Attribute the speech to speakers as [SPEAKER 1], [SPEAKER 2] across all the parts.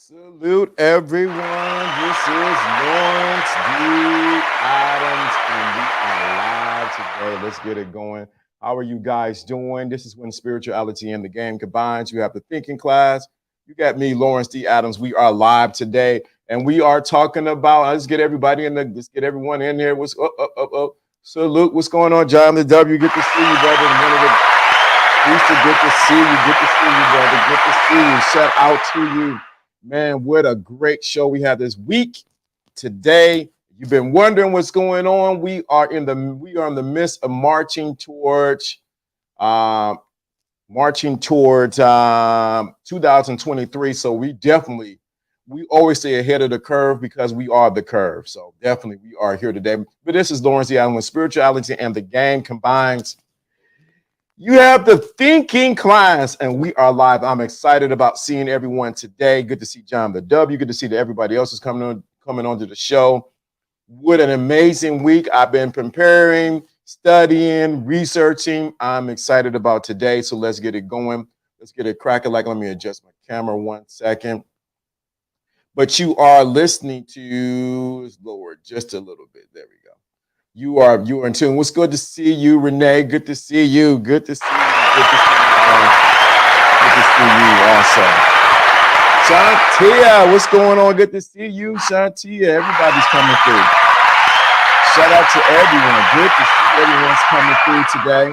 [SPEAKER 1] Salute everyone. This is Lawrence D. Adams, and we are live today. Let's get it going. How are you guys doing? This is when spirituality and the game combines. You have the thinking class. You got me, Lawrence D. Adams. We are live today, and we are talking about. Let's get everybody in the. Let's get everyone in here. What's up? Salute. What's going on, John the W? Good to see you, brother. Used to get to see you. Good to see you, brother. Good to see you. Shout out to you. Man, what a great show we have this week. Today, you've been wondering what's going on. We are in the midst of uh, marching towards 2023. So we always stay ahead of the curve because we are the curve. So definitely we are here today. But this is Lawrence D. Allen with spirituality and the game combines. You have the thinking class, and we are live. I'm excited about seeing everyone today. Good to see John the W. Good to see that everybody else is coming on to the show. What an amazing week. I've been preparing, studying, researching. I'm excited about today, so let's get it going. Let's get it cracking. Let me adjust my camera 1 second. But you are listening to Lord just a little bit. There we go. You are in tune. What's good to see you, Renee? Good to see you. Good to see you. Good to see you. Good to see you also. Shantia, what's going on? Good to see you, Shantia. Everybody's coming through. Shout out to everyone. Good to see everyone's coming through today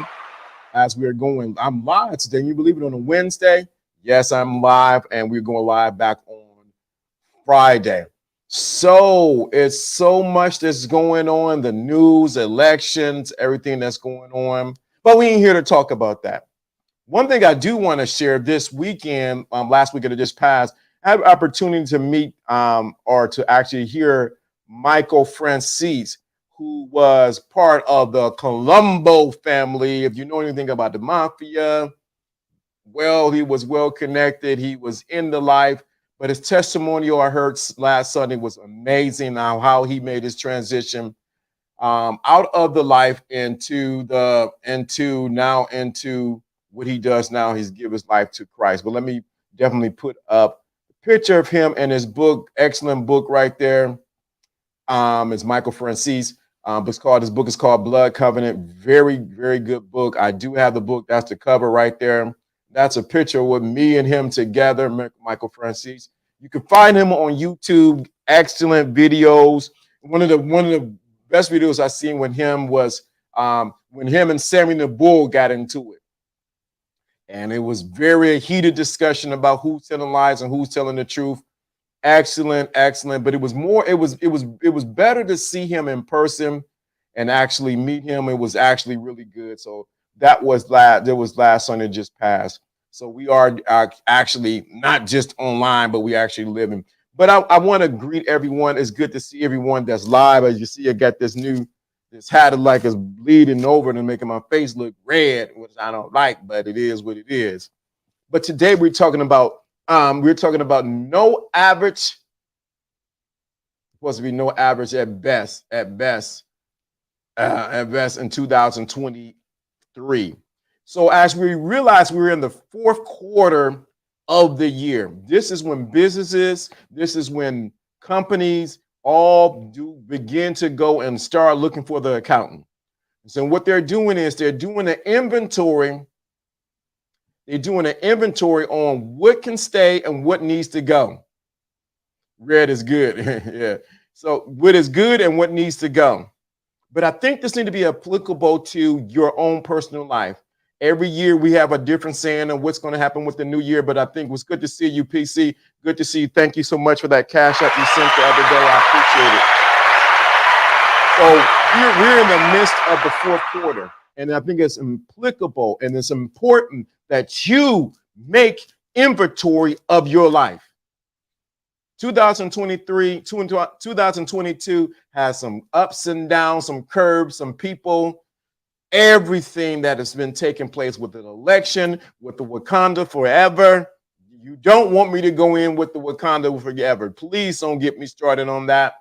[SPEAKER 1] as we're going. I'm live today. Can you believe it, on a Wednesday? Yes, I'm live, and we're going live back on Friday. So it's so much that's going on, the news, elections, everything that's going on. But we ain't here to talk about that. One thing I do want to share this weekend, last weekend that just passed, I had an opportunity to meet or to actually hear Michael Francis, who was part of the Colombo family. If you know anything about the mafia, well, he was well connected. He was in the life. But his testimonial I heard last Sunday was amazing. How he made his transition out of the life into what he does now. He's give his life to Christ. But let me definitely put up a picture of him and his book. Excellent book right there. It's Michael Francis. His book is called Blood Covenant. Very, very good book. I do have the book. That's the cover right there. That's a picture with me and him together, Michael Francis. You can find him on YouTube. Excellent videos. One of the best videos I seen with him was when him and Sammy the Bull got into it, and it was very heated discussion about who's telling lies and who's telling the truth. Excellent. But it was better to see him in person and actually meet him. It was actually really good. So that was last Sunday just passed. So we are actually not just online, but we actually living. But I want to greet everyone. It's good to see everyone that's live. As you see, I got this hat like is bleeding over and making my face look red, which I don't like, but it is what it is. But today we're talking about no average. Supposed to be no average at best in 2023. So as we realize we're in the fourth quarter of the year, this is when companies all do begin to go and start looking for the accountant. So what they're doing is they're doing an inventory. They're doing an inventory on what can stay and what needs to go. Red is good. Yeah. So what is good and what needs to go. But I think this needs to be applicable to your own personal life. Every year we have a different saying of what's going to happen with the new year. But I think it was good to see you, PC. Good to see you. Thank you so much for that cash app you sent the other day. I appreciate it. So we're in the midst of the fourth quarter. And I think it's applicable and it's important that you make inventory of your life. 2022 has some ups and downs, some curves, some people, everything that has been taking place with an election, with the Wakanda Forever. You don't want me to go in with the Wakanda Forever. Please don't get me started on that.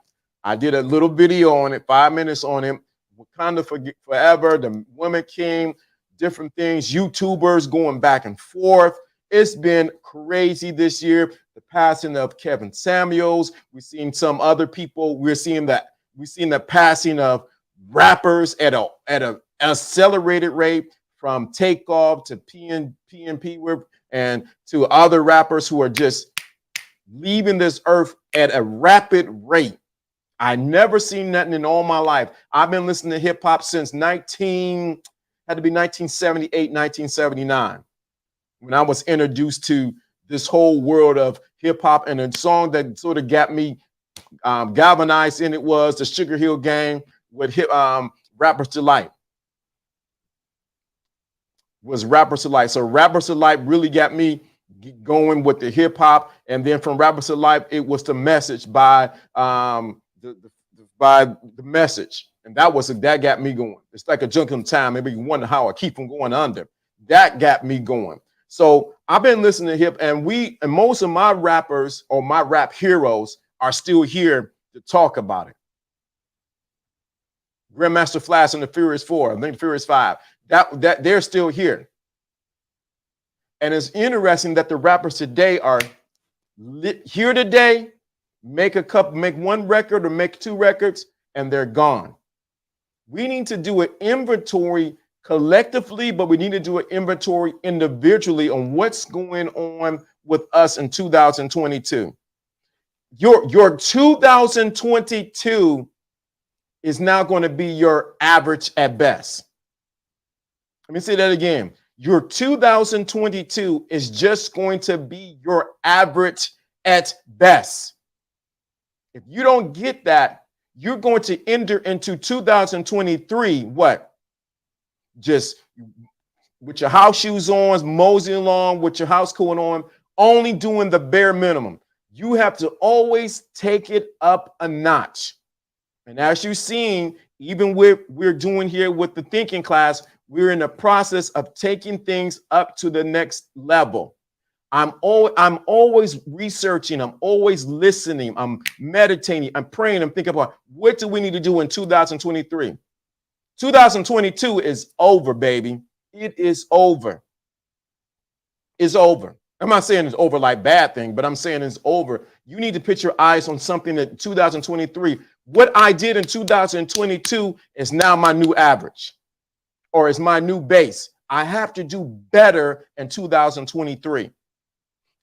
[SPEAKER 1] I did a little video on it, 5 minutes on it. Wakanda Forever, the Women King, different things, YouTubers going back and forth. It's been crazy this year. The passing of Kevin Samuels. We've seen some other people. We're seeing the passing of rappers at a accelerated rate, from Takeoff to PNP and to other rappers who are just leaving this earth at a rapid rate. I never seen nothing in all my life. I've been listening to hip hop since 1978, 1979, when I was introduced to this whole world of hip hop. And a song that sort of got me galvanized in it was the Sugar Hill Gang with Rapper's Delight. Was Rapper's Delight. So Rapper's Delight really got me going with the hip hop. And then from Rapper's Delight, it was The Message by the Message. And that got me going. It's like a junk in time. Maybe you wonder how I keep from going under. That got me going. So I've been listening to hip, and most of my rappers or my rap heroes are still here to talk about it. Grandmaster Flash and the Furious 4, I think Furious 5, that they're still here. And it's interesting that the rappers today are here today, make one record or make 2 records, and they're gone. We need to do an inventory collectively, but we need to do an inventory individually on what's going on with us in 2022. Your 2022 is now going to be your average at best. Let me say that again. Your 2022 is just going to be your average at best. If you don't get that, you're going to enter into 2023, what? Just with your house shoes on, moseying along with your house coat on, only doing the bare minimum. You have to always take it up a notch. And as you've seen, even we're doing here with the thinking class, we're in the process of taking things up to the next level. I'm always researching. I'm always listening. I'm meditating. I'm praying. I'm thinking about what do we need to do in 2023. 2022 is over, baby. It is over. It's over. I'm not saying it's over like bad thing, but I'm saying it's over. You need to put your eyes on something that 2023. What I did in 2022 is now my new average, or is my new base. I have to do better in 2023.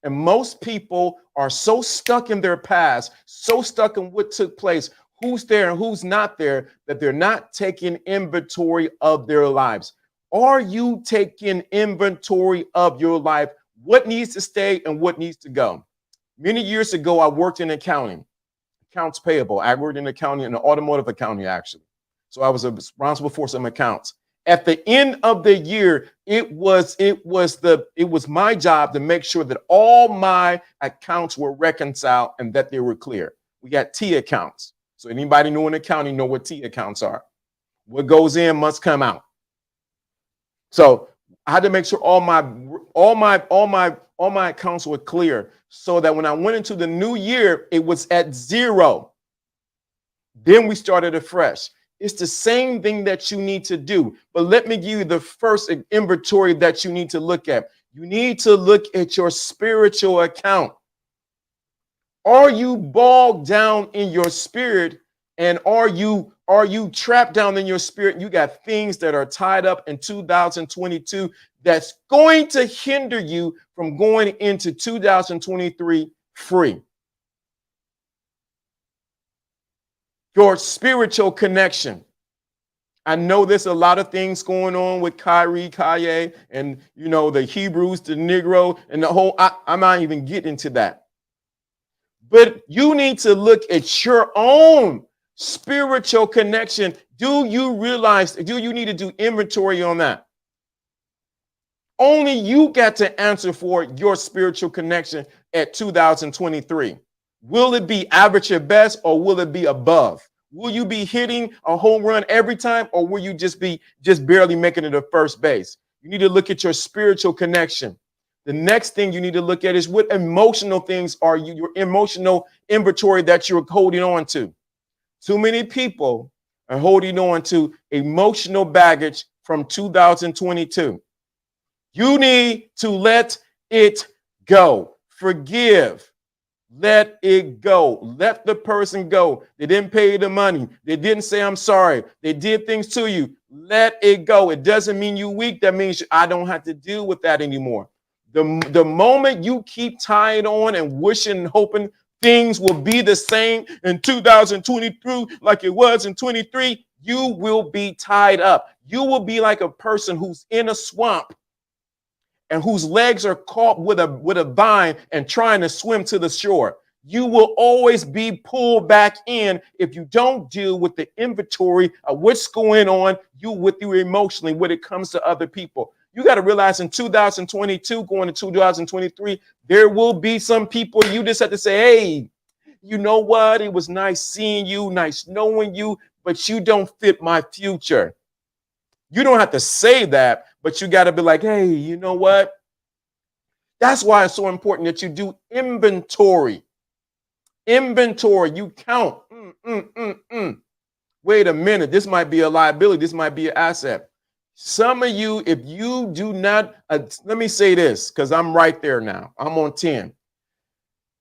[SPEAKER 1] And most people are so stuck in their past, so stuck in what took place, who's there and who's not there, that they're not taking inventory of their lives. Are you taking inventory of your life? What needs to stay and what needs to go? Many years ago, I worked in accounting, accounts payable. I worked in accounting, in the automotive accounting, actually. So I was responsible for some accounts. At the end of the year, it was my job to make sure that all my accounts were reconciled and that they were clear. We got T accounts. So anybody know in accounting know what T accounts are. What goes in must come out. So I had to make sure all my accounts were clear, so that when I went into the new year, it was at 0. Then we started afresh. It's the same thing that you need to do. But let me give you the first inventory that you need to look at. You need to look at your spiritual account. Are you bogged down in your spirit? And are you trapped down in your spirit? You got things that are tied up in 2022 that's going to hinder you from going into 2023 free. Your spiritual connection. I know there's a lot of things going on with Kyrie, Kaye, and the Hebrews, the Negro, and the whole. I'm not even getting to that. But you need to look at your own spiritual connection. Do you need to do inventory on that? Only you got to answer for your spiritual connection at 2023. Will it be average at best, or will it be above? Will you be hitting a home run every time, or will you just be barely making it to first base? You need to look at your spiritual connection. The next thing you need to look at is what emotional things are your emotional inventory that you're holding on to. Too many people are holding on to emotional baggage from 2022. You need to let it go. Forgive. Let it go. Let the person go. They didn't pay you the money. They didn't say, I'm sorry. They did things to you. Let it go. It doesn't mean you're weak. That means I don't have to deal with that anymore. The moment you keep tying on and wishing and hoping things will be the same in 2022 like it was in 23, you will be tied up. You will be like a person who's in a swamp and whose legs are caught with a vine and trying to swim to the shore. You will always be pulled back in if you don't deal with the inventory of what's going on with you emotionally when it comes to other people. You got to realize in 2022, going to 2023, there will be some people you just have to say, hey, you know what? It was nice seeing you, nice knowing you, but you don't fit my future. You don't have to say that, but you got to be like, hey, you know what? That's why it's so important that you do inventory. Inventory, you count. Wait a minute, this might be a liability. This might be an asset. Some of you, if you do not, let me say this, because I'm right there now. I'm on 10.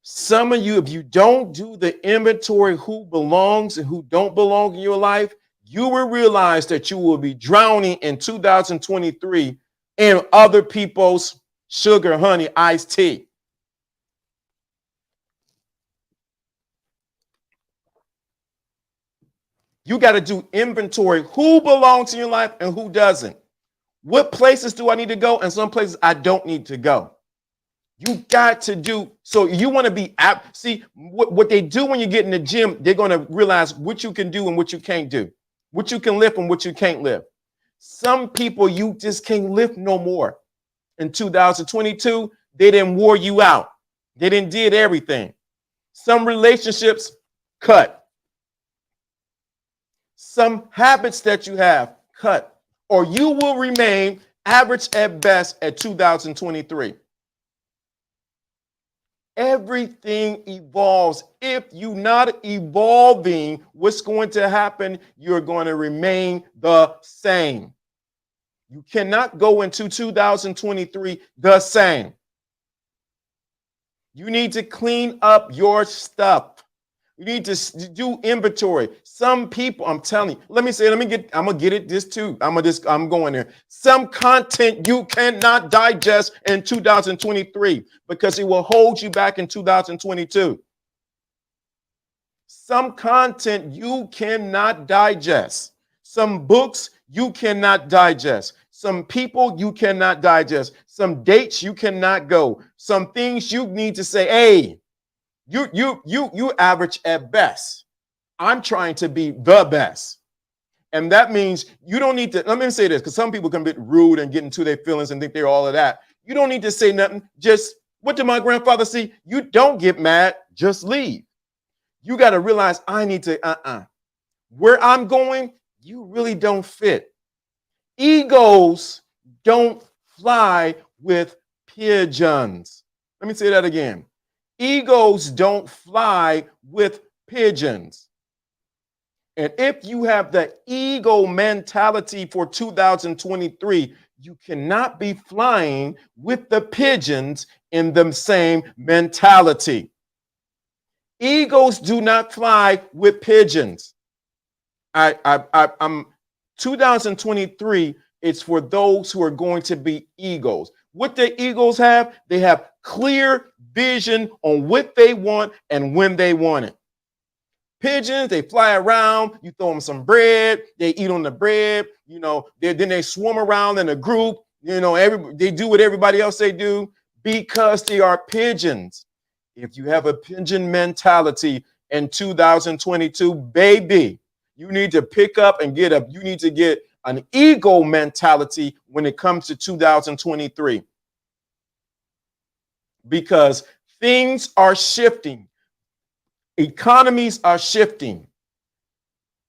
[SPEAKER 1] Some of you, if you don't do the inventory, who belongs and who don't belong in your life, you will realize that you will be drowning in 2023 in other people's sugar, honey, iced tea. You got to do inventory. Who belongs in your life and who doesn't? What places do I need to go? And some places I don't need to go. You got to do, so you want to be see what they do when you get in the gym, they're going to realize what you can do and what you can't do, what you can lift and what you can't lift. Some people you just can't lift no more. In 2022, they didn't wore you out. They didn't did everything. Some relationships cut. Some habits that you have cut, or you will remain average at best at 2023. Everything evolves. If you're not evolving, what's going to happen? You're going to remain the same. You cannot go into 2023 the same. You need to clean up your stuff. You need to do inventory. Some people, I'm telling you, I'm gonna get it this too. I'm going there. Some content you cannot digest in 2023 because it will hold you back in 2022. Some content you cannot digest. Some books you cannot digest. Some people you cannot digest. Some dates you cannot go. Some things you need to say, hey, you average at best. I'm trying to be the best. And that means you don't need to, let me say this, because some people can be rude and get into their feelings and think they're all of that. You don't need to say nothing. Just, what did my grandfather say? You don't get mad, just leave. You got to realize I need to, where I'm going, you really don't fit. Egos don't fly with pigeons. Let me say that again. Egos don't fly with pigeons. And if you have the ego mentality for 2023, you cannot be flying with the pigeons in the same mentality. Egos do not fly with pigeons. I'm 2023, it's for those who are going to be egos. What the egos have, they have clear vision on what they want and when they want it. Pigeons, they fly around, you throw them some bread, they eat on the bread, then they swarm around in a group, they do what everybody else they do because they are pigeons. If you have a pigeon mentality in 2022, baby, you need to pick up and get an ego mentality when it comes to 2023. Because things are shifting. Economies are shifting.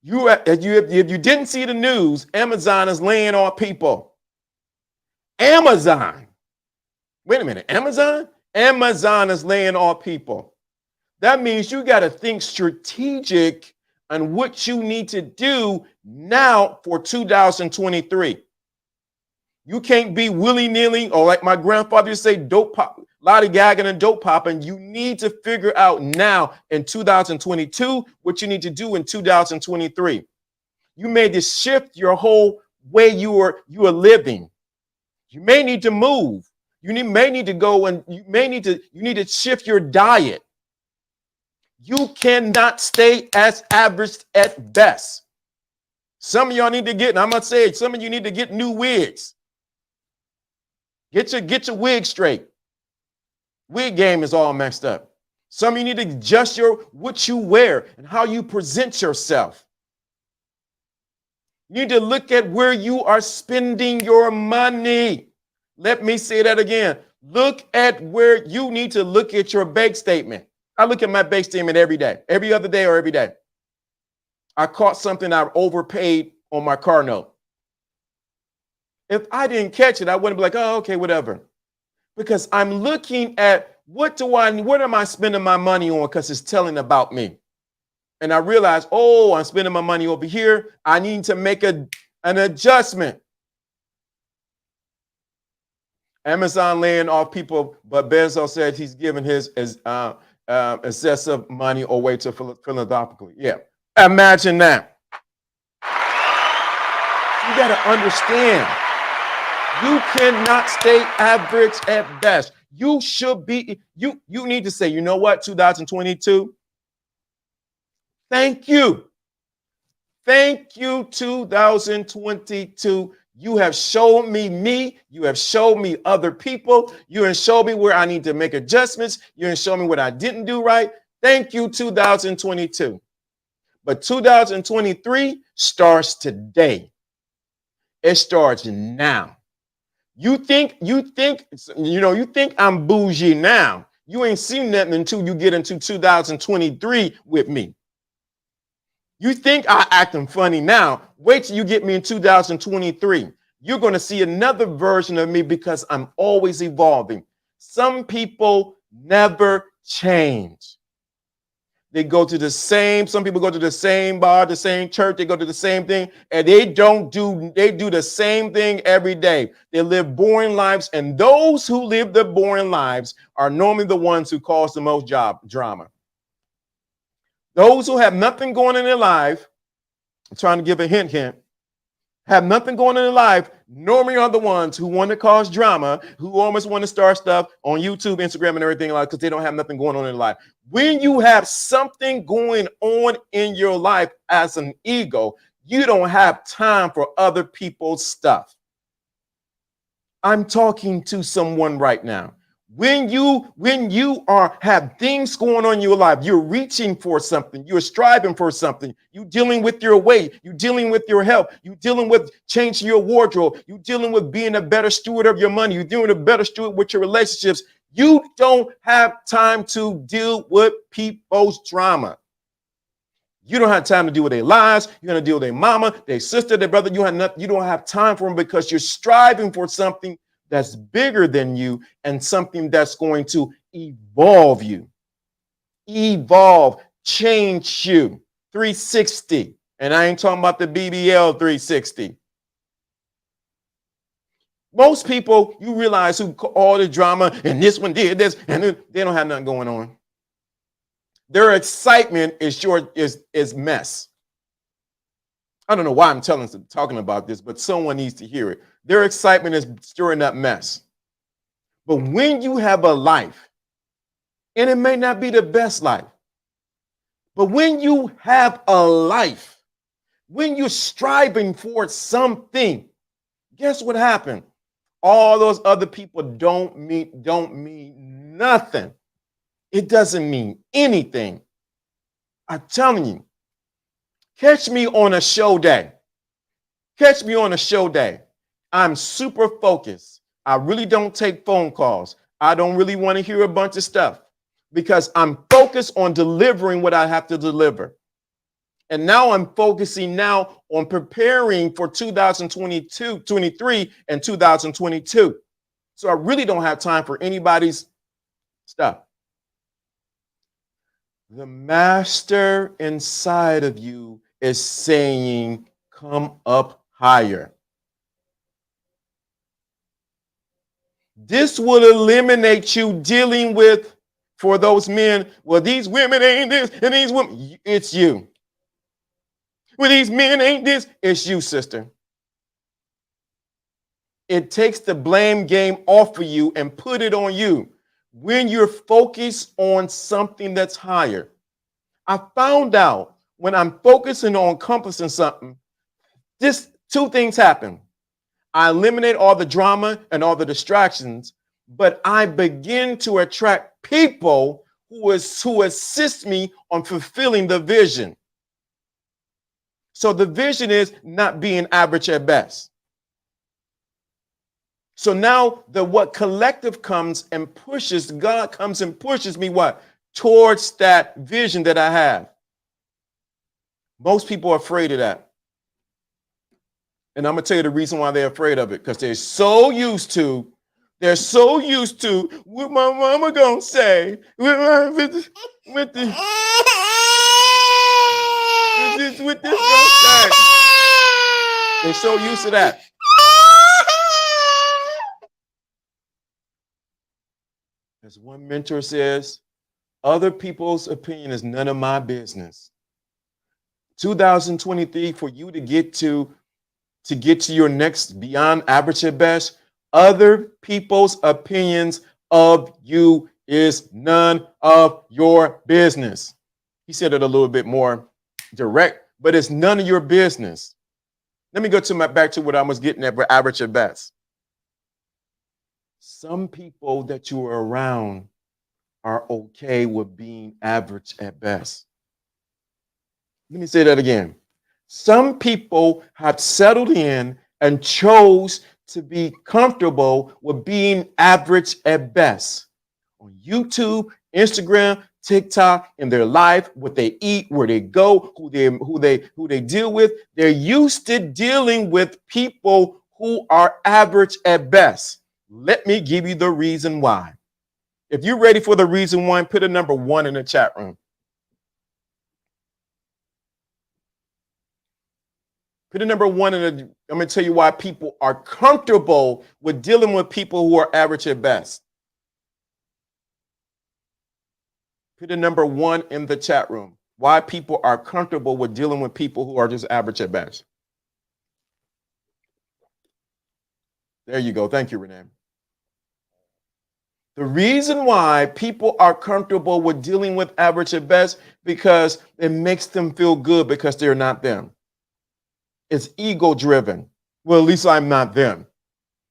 [SPEAKER 1] If you didn't see the news, Amazon is laying off people. Amazon. Wait a minute. Amazon? Amazon is laying off people. That means you got to think strategic on what you need to do now for 2023. You can't be willy-nilly, or like my grandfather used to say, dope pop, lollygagging and dope popping. You need to figure out now in 2022 what you need to do in 2023. You made to shift your whole way you are living. You may need to move. May need to go, and you need to shift your diet. You cannot stay as average at best. Some of y'all need to get, and I'm gonna say it, some of you need to get new wigs. Get your wig straight. Wig game is all messed up. Some of you need to adjust what you wear and how you present yourself. You need to look at where you are spending your money. Let me say that again. Look at where you need to look at your bank statement. I look at my bank statement every day, every other day or every day. I caught something I overpaid on my car note. If I didn't catch it, I wouldn't be like, oh, okay, whatever. Because I'm looking at what am I spending my money on, because it's telling about me. And I realized, oh, I'm spending my money over here. I need to make an adjustment. Amazon laying off people, but Bezos said he's giving his excessive money away to philanthropically. Yeah, imagine that. You got to understand, you cannot stay average at best. You should be, you need to say, you know what, 2022, thank you. Thank you, 2022. You have shown me, you have shown me other people, you have shown me where I need to make adjustments, you have shown me what I didn't do right. Thank you, 2022. But 2023 starts today. It starts now. You think I'm bougie now. You ain't seen nothing until you get into 2023 with me. You think I'm acting funny now. Wait till you get me in 2023. You're going to see another version of me, because I'm always evolving. Some people never change. They go to some people go to the same bar, the same church, they go to the same thing, and they do the same thing every day. They live boring lives, and those who live the boring lives are normally the ones who cause the most drama. Those who have nothing going on in their life, I'm trying to give a hint, have nothing going on in their life, normally are the ones who want to cause drama, who almost want to start stuff on YouTube, Instagram, and everything like that, because they don't have nothing going on in their life. When you have something going on in your life as an ego, you don't have time for other people's stuff. I'm talking to someone right now. When you have things going on in your life, you're reaching for something, you're striving for something, you're dealing with your weight, you're dealing with your health, you're dealing with changing your wardrobe, you're dealing with being a better steward of your money, you're doing a better steward with your relationships. You don't have time to deal with people's drama. You don't have time to deal with their lives. You're going to deal with their mama, their sister, their brother. You don't have time for them, because you're striving for something that's bigger than you and something that's going to evolve you. Evolve, change you. 360. And I ain't talking about the BBL 360. Most people, you realize, who all the drama and this one did this, and they don't have nothing going on. Their excitement is mess. I don't know why I'm talking about this, but someone needs to hear it. Their excitement is stirring up mess. But when you have a life, and it may not be the best life, but when you have a life, when you're striving for something, guess what happened? All those other people don't mean nothing. It doesn't mean anything. I'm telling you. Catch me on a show day. Catch me on a show day. I'm super focused. I really don't take phone calls. I don't really want to hear a bunch of stuff, because I'm focused on delivering what I have to deliver. And now I'm focusing now on preparing for 2022, 23, and 2022. So I really don't have time for anybody's stuff. The master inside of you is saying, come up higher. This will eliminate you dealing with, for those men, well, these women ain't this, and these women, it's you. Well, these men ain't this, it's you, sister. It takes the blame game off of you and put it on you when you're focused on something that's higher. I found out when I'm focusing on accomplishing something, just two things happen. I eliminate all the drama and all the distractions, but I begin to attract people who assist me on fulfilling the vision. So the vision is not being average at best. So now what collective comes and pushes, God comes and pushes me what? Towards that vision that I have. Most people are afraid of that. And I'm going to tell you the reason why they're afraid of it, because they're so used to what my mama gonna say, what this gonna say. They're so used to that. As one mentor says, other people's opinion is none of my business. 2023, for you to get to your next beyond average at best, other people's opinions of you is none of your business. He said it a little bit more direct, but it's none of your business. Let me go back to what I was getting at for average at best. Some people that you are around are okay with being average at best. Let me say that again. Some people have settled in and chose to be comfortable with being average at best. On YouTube, Instagram, TikTok, in their life, what they eat, where they go, who they deal with, they're used to dealing with people who are average at best. Let me give you the reason why. If you're ready for the reason why, put a number 1 in the chat room. Put a number 1 in the, I'm going to tell you why people are comfortable with dealing with people who are average at best. Put a number 1 in the chat room. Why people are comfortable with dealing with people who are just average at best. There you go. Thank you, Renee. The reason why people are comfortable with dealing with average at best, because it makes them feel good because they're not them. It's ego driven. Well, at least I'm not them.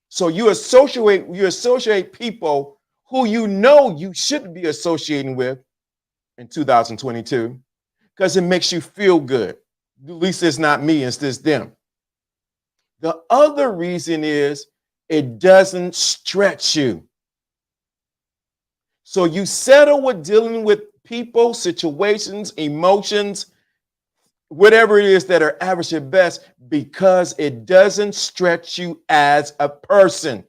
[SPEAKER 1] So you associate people who you know you shouldn't be associating with in 2022 because it makes you feel good. At least it's not me, it's just them. The other reason is it doesn't stretch you. So you settle with dealing with people, situations, emotions, whatever it is that are average at best, because it doesn't stretch you as a person.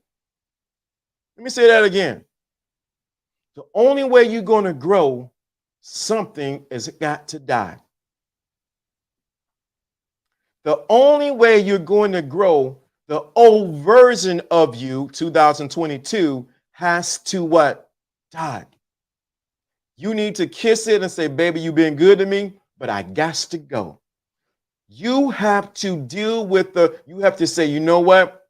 [SPEAKER 1] Let me say that again. The only way you're going to grow something is it got to die. The only way you're going to grow the old version of you, 2022, has to what? Die. You need to kiss it and say, baby, you've been good to me, but I got to go. You have to deal with you have to say, you know what?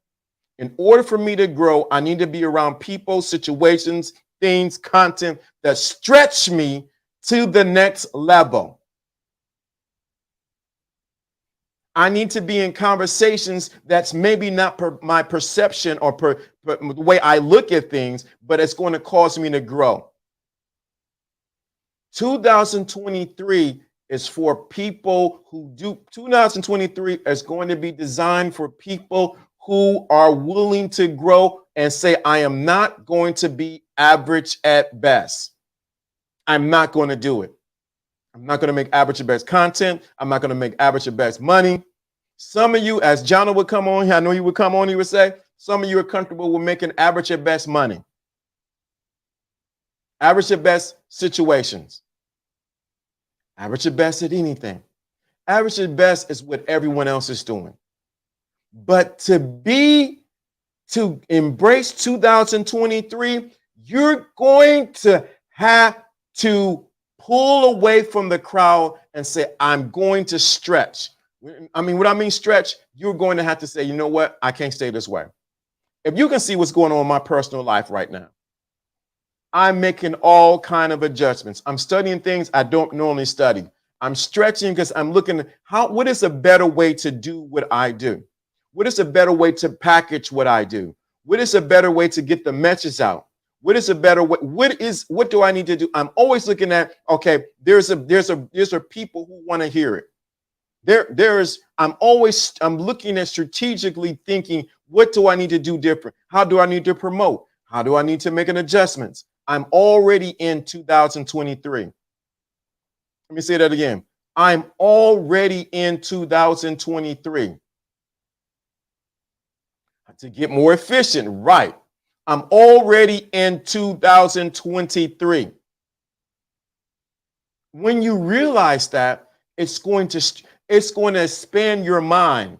[SPEAKER 1] In order for me to grow, I need to be around people, situations, things, content that stretch me to the next level. I need to be in conversations that's maybe not my perception or the way I look at things, but it's going to cause me to grow. 2023 is for people who do. 2023 is going to be designed for people who are willing to grow and say, I am not going to be average at best. I'm not going to do it. I'm not going to make average at best content. I'm not going to make average at best money. Some of you, as John would come on here, I know you would come on, he would say, some of you are comfortable with making average at best money. Average at best situations. Average at best at anything. Average at best is what everyone else is doing. But to be to embrace 2023, you're going to have to pull away from the crowd and say, I'm going to stretch. I mean, what I mean stretch, you're going to have to say, you know what? I can't stay this way. If you can see what's going on in my personal life right now, I'm making all kind of adjustments. I'm studying things I don't normally study. I'm stretching because I'm looking at what is a better way to do what I do? What is a better way to package what I do? What is a better way to get the message out? What is a better way? What do I need to do? I'm always looking at, okay, there's a people who want to hear it. I'm looking at strategically thinking, what do I need to do different? How do I need to promote? How do I need to make an adjustments? I'm already in 2023. Let me say that again. I'm already in 2023. To get more efficient, right? I'm already in 2023. When you realize that, it's going to expand your mind.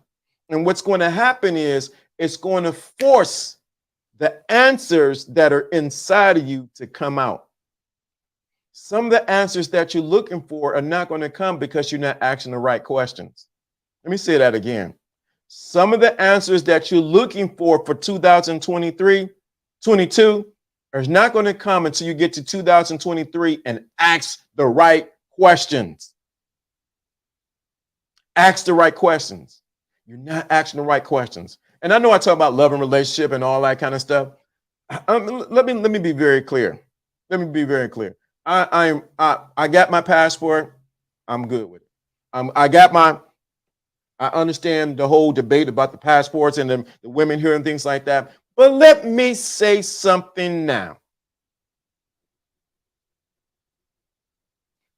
[SPEAKER 1] And what's going to happen is it's going to force the answers that are inside of you to come out. Some of the answers that you're looking for are not going to come because you're not asking the right questions. Let me say that again. Some of the answers that you're looking for 2023, 22 are not going to come until you get to 2023 and ask the right questions. Ask the right questions. You're not asking the right questions. And I know I talk about love and relationship and all that kind of stuff. Let me be very clear. Let me be very clear. I got my passport. I'm good with it. I understand the whole debate about the passports and the women here and things like that. But let me say something now.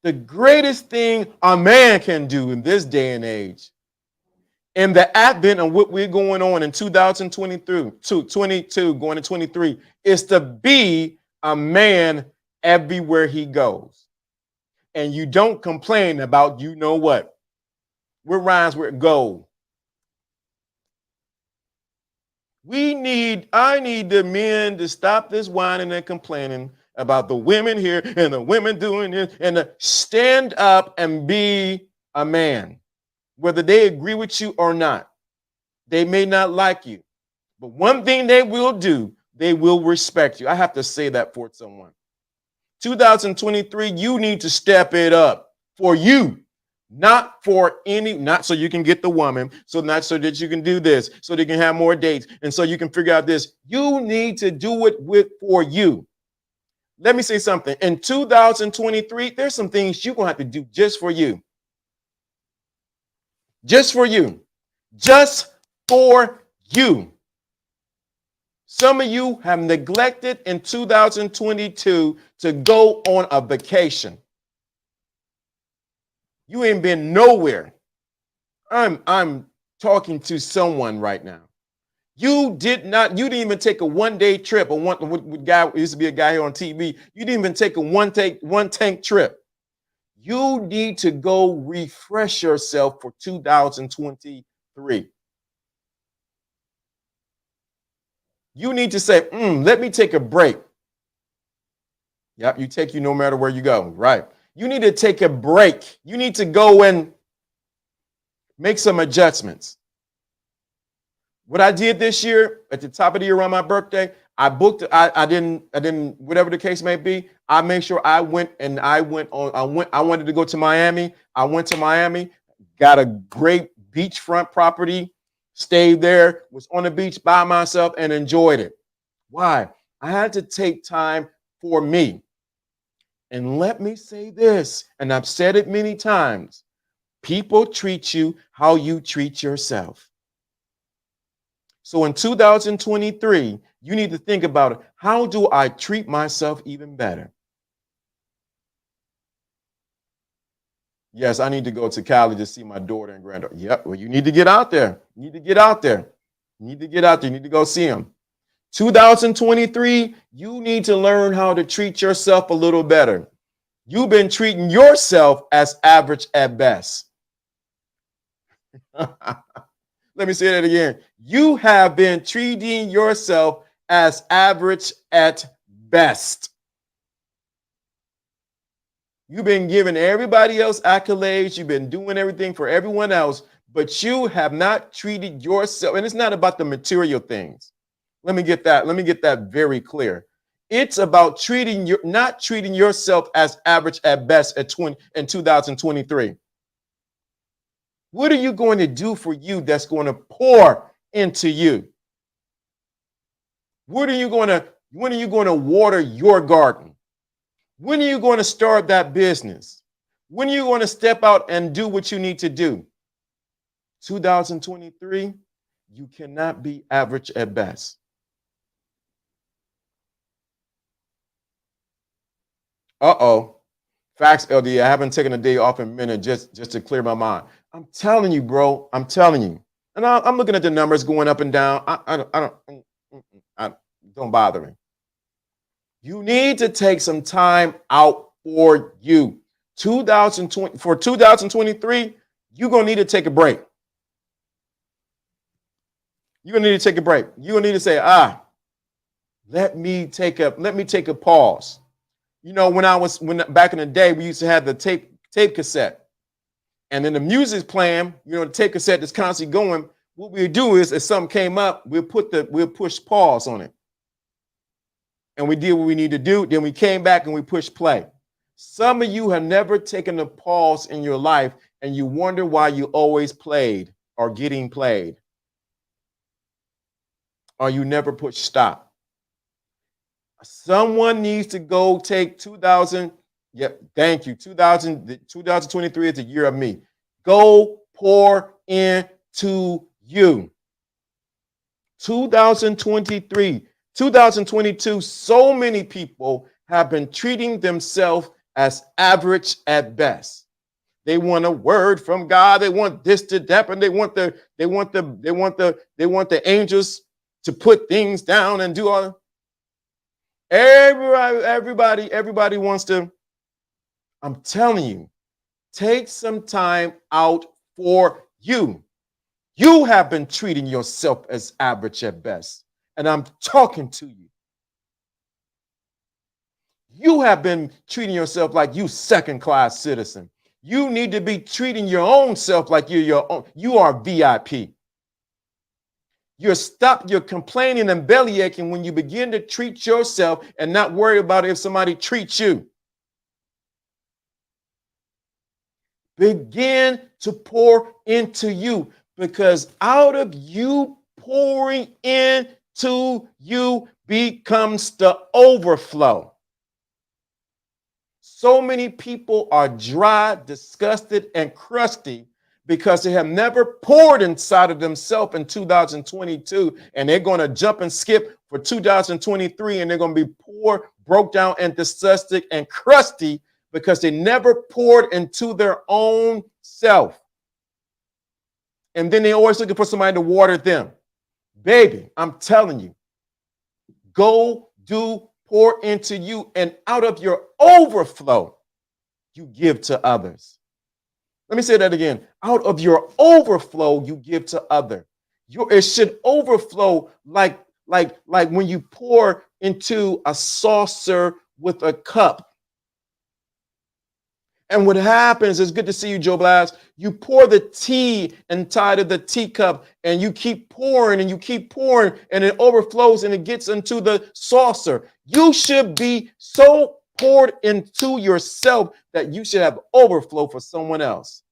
[SPEAKER 1] The greatest thing a man can do in this day and age, in the advent of what we're going on in 2022, going to 23, is to be a man everywhere he goes. And you don't complain about, you know what? What rhymes with gold? I need the men to stop this whining and complaining about the women here and the women doing this and to stand up and be a man, whether they agree with you or not. They may not like you, but one thing they will do, they will respect you. I have to say that for someone. 2023, you need to step it up for you. Not so you can get the woman, not so that you can do this, so that you can have more dates, and so you can figure out this. You need to do it for you. Let me say something. In 2023, there's some things you're going to have to do just for you. Just for you. Just for you. Some of you have neglected in 2022 to go on a vacation. You ain't been nowhere. I'm talking to someone right now. You didn't even take a one-day trip. Used to be a guy here on TV. You didn't even take a one tank trip. You need to go refresh yourself for 2023. You need to say, let me take a break. Yep, you no matter where you go, right? You need to take a break. You need to go and make some adjustments. What I did this year at the top of the year around my birthday, I didn't, whatever the case may be, I made sure I wanted to go to Miami. I went to Miami, got a great beachfront property, stayed there, was on the beach by myself and enjoyed it. Why? I had to take time for me. And let me say this, and I've said it many times, people treat you how you treat yourself. So in 2023, you need to think about it. How do I treat myself even better? Yes, I need to go to Cali to see my daughter and granddaughter. Yep, well, you need to get out there. You need to get out there. You need to get out there. You need to go see them. 2023, you need to learn how to treat yourself a little better. You've been treating yourself as average at best. Let me say that again. You have been treating yourself as average at best. You've been giving everybody else accolades. You've been doing everything for everyone else, but you have not treated yourself. And it's not about the material things. Let me get that very clear. It's about not treating yourself as average at best in 2023. What are you going to do for you that's going to pour into you? When are you going to water your garden? When are you going to start that business? When are you going to step out and do what you need to do? 2023, you cannot be average at best. Uh-oh. Facts, LD. I haven't taken a day off in a minute just to clear my mind. I'm telling you, bro. I'm telling you. And I'm looking at the numbers going up and down. Don't bother me. You need to take some time out for you. 2023, you're going to need to take a break. You're going to need to take a break. You're going to need to say, let me take a pause. You know, when back in the day, we used to have the tape cassette. And then the music's playing, you know, the tape cassette is constantly going. What we do is if something came up, we'll push pause on it. And we did what we need to do. Then we came back and we pushed play. Some of you have never taken a pause in your life and you wonder why you always played or getting played. Or you never pushed stop. Someone needs to go take 2023 is the year of me. Go pour into you. 2022, so many people have been treating themselves as average at best. They want a word from God. They want this to happen. They want the angels to put things down and do all. Everybody wants to. I'm telling you, take some time out for you. You have been treating yourself as average at best. And I'm talking to you. You have been treating yourself like you second-class citizen. You need to be treating your own self like you're your own. You are VIP. You're complaining and belly aching when you begin to treat yourself and not worry about if somebody treats you. Begin to pour into you, because out of you pouring into you becomes the overflow. So many people are dry, disgusted, and crusty because they have never poured inside of themselves in 2022, and they're going to jump and skip for 2023, and they're going to be poor, broke down, and disgusted and crusty because they never poured into their own self. And then they're always looking for somebody to water them. Baby, I'm telling you, go pour into you, and out of your overflow, you give to others. Let me say that again. Out of your overflow, you give to others. It should overflow like when you pour into a saucer with a cup. And what happens is, good to see you, Joe Blas. You pour the tea inside of the teacup, and you keep pouring and you keep pouring, and it overflows and it gets into the saucer. You should be so poured into yourself that you should have overflow for someone else.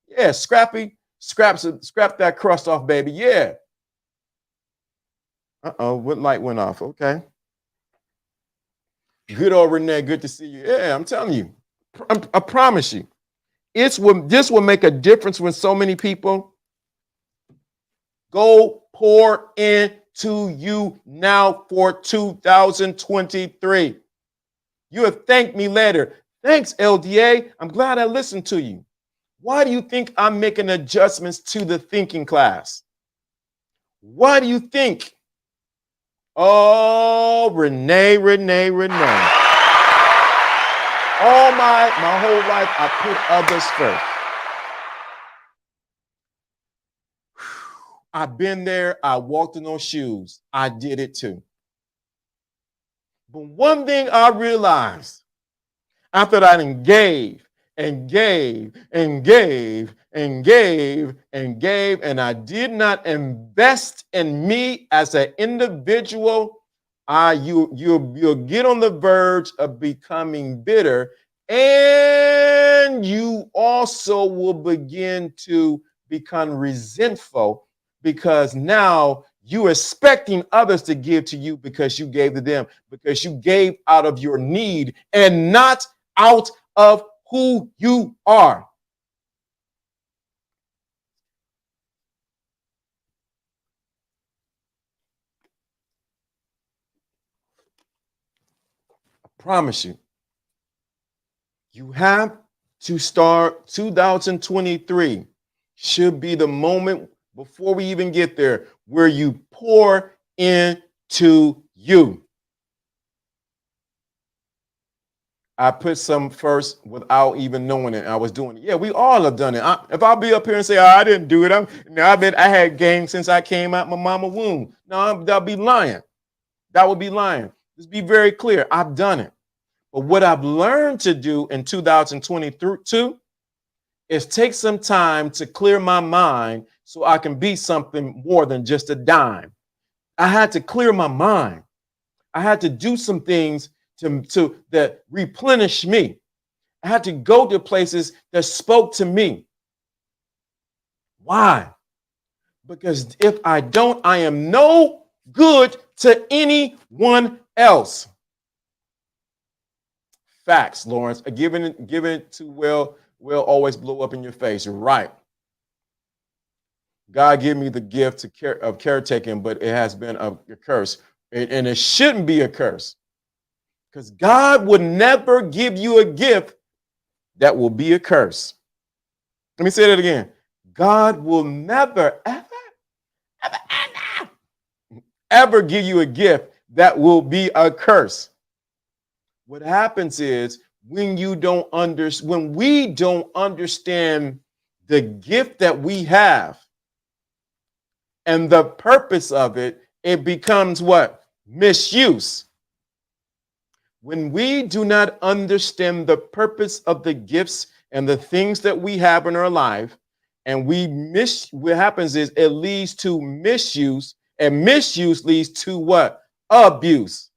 [SPEAKER 1] Yeah, Scrappy, scrap that crust off, baby. Yeah. What light went off? Okay. Good old Renee, good to see you. Yeah, I'm telling you. I promise you, this will make a difference when so many people go pour into you now for 2023. You'll thank me later. Thanks, LDA. I'm glad I listened to you. Why do you think I'm making adjustments to the thinking class? Why do you think? Oh, Renee. All my whole life, I put others first. I've been there. I walked in those shoes. I did it too. But one thing I realized after I done gave and gave and gave and gave and gave, and I did not invest in me as an individual, you'll get on the verge of becoming bitter, and you also will begin to become resentful because now you're expecting others to give to you because you gave to them, because you gave out of your need and not out of who you are. I promise you, you have to start 2023 should be the moment before we even get there where you pour into you. I put some first without even knowing it. I was doing it. Yeah, we all have done it. If I'll be up here and say, oh, I didn't do it, I had game since I came out my mama's womb. No, that'll be lying. That would be lying. Just be very clear. I've done it. But what I've learned to do in 2022 is take some time to clear my mind so I can be something more than just a dime. I had to clear my mind. I had to do some things to that replenish me. I had to go to places that spoke to me. Why? Because if I don't, I am no good to anyone else. Facts, Lawrence. Giving it to will always blow up in your face. You're right. God gave me the gift of caretaking, but it has been a curse. And it shouldn't be a curse. Because God would never give you a gift that will be a curse. Let me say that again. God will never, ever give you a gift that will be a curse. What happens is when we don't understand the gift that we have and the purpose of it, it becomes what? Misuse. When we do not understand the purpose of the gifts and the things that we have in our life, and what happens is it leads to misuse, and misuse leads to what? Abuse.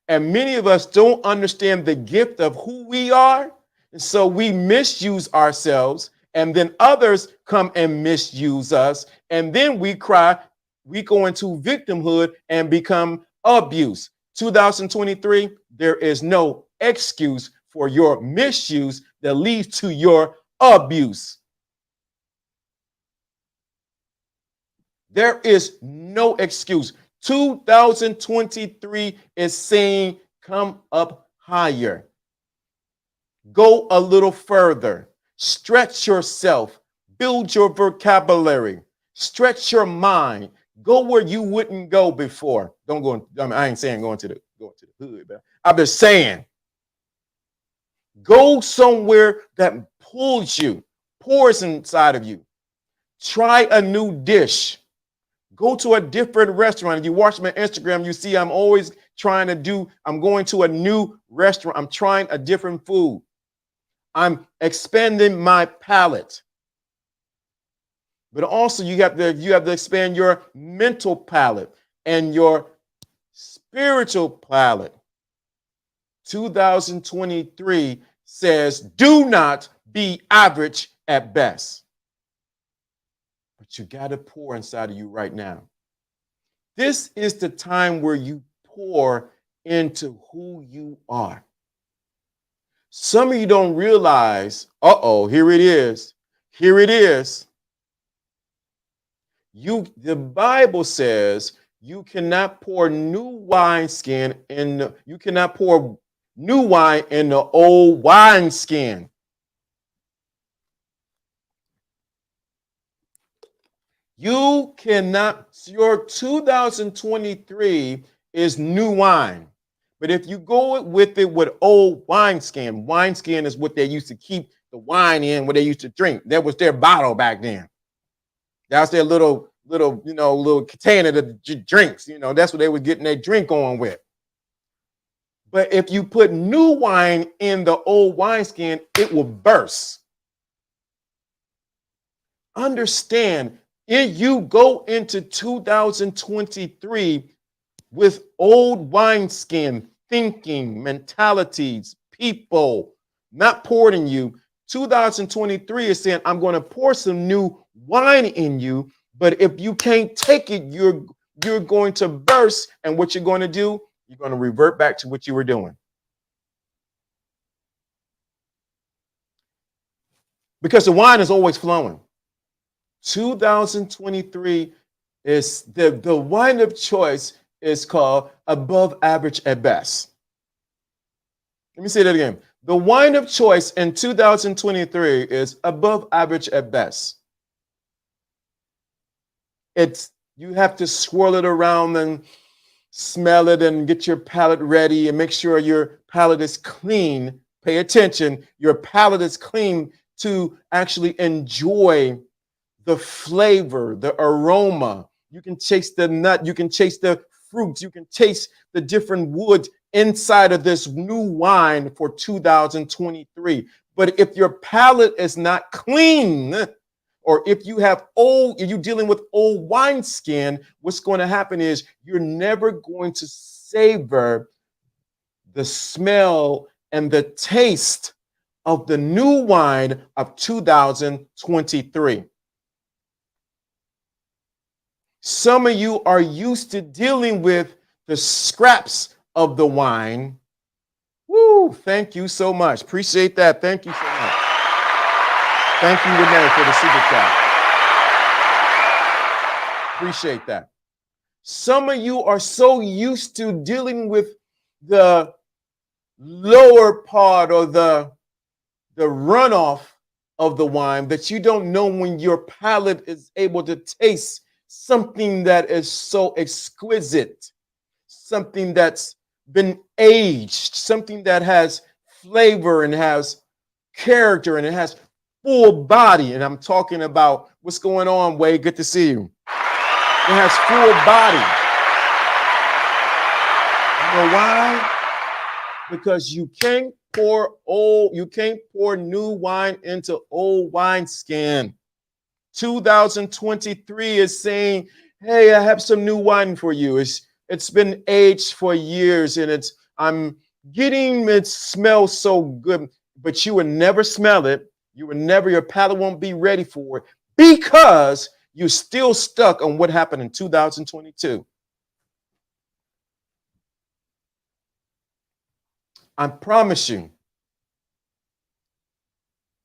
[SPEAKER 1] And many of us don't understand the gift of who we are, and so we misuse ourselves, and then others come and misuse us, and then we cry. We go into victimhood and become abuse. 2023, there is no excuse for your misuse that leads to your abuse. There is no excuse. 2023 is saying, come up higher. Go a little further. Stretch yourself. Build your vocabulary. Stretch your mind. Go where you wouldn't go before. Don't go. I ain't saying going to the hood, but I'm just saying, go somewhere that pulls you, pours inside of you. Try a new dish. Go to a different restaurant. If you watch my Instagram, you see I'm always I'm going to a new restaurant. I'm trying a different food. I'm expanding my palate. But also you have to expand your mental palate and your spiritual palate. 2023 says, do not be average at best. But you got to pour inside of you right now. This is the time where you pour into who you are. Some of you don't realize, here it is. Here it is. The Bible says you cannot pour new wineskin you cannot pour new wine in the old wineskin. You cannot, your 2023 is new wine. But if you go with it with old wineskin is what they used to keep the wine in where they used to drink. That was their bottle back then. That was their little little container of drinks. That's what they were getting their drink on with. But if you put new wine in the old wineskin, it will burst. Understand, if you go into 2023 with old wineskin thinking, mentalities, people not poured in you, 2023 is saying, I'm going to pour some new wine in you. But if you can't take it, you're going to burst. And what you're going to do, you're going to revert back to what you were doing. Because the wine is always flowing. 2023 is the wine of choice is called above average at best. Let me say that again. The wine of choice in 2023 is above average at best. You have to swirl it around and smell it and get your palate ready and make sure your palate is clean. Pay attention. Your palate is clean to actually enjoy the flavor, the aroma. You can taste the nut. You can taste the fruits. You can taste the different wood inside of this new wine for 2023. But if your palate is not clean, or if you're dealing with old wineskin, what's going to happen is you're never going to savor the smell and the taste of the new wine of 2023. Some of you are used to dealing with the scraps of the wine. Woo, thank you so much. Appreciate that. Thank you so much. Thank you, Renee, for the super chat. Appreciate that. Some of you are so used to dealing with the lower part or the runoff of the wine that you don't know when your palate is able to taste something that is so exquisite, something that's been aged, something that has flavor and has character and it has full body. And I'm talking about what's going on, Wade. Good to see you. It has full body. You know why? Because you can't pour new wine into old wineskin. 2023 is saying, hey, I have some new wine for you. It's been aged for years and it smells so good, but you will never smell it. Your palate won't be ready for it because you're still stuck on what happened in 2022. I promise you,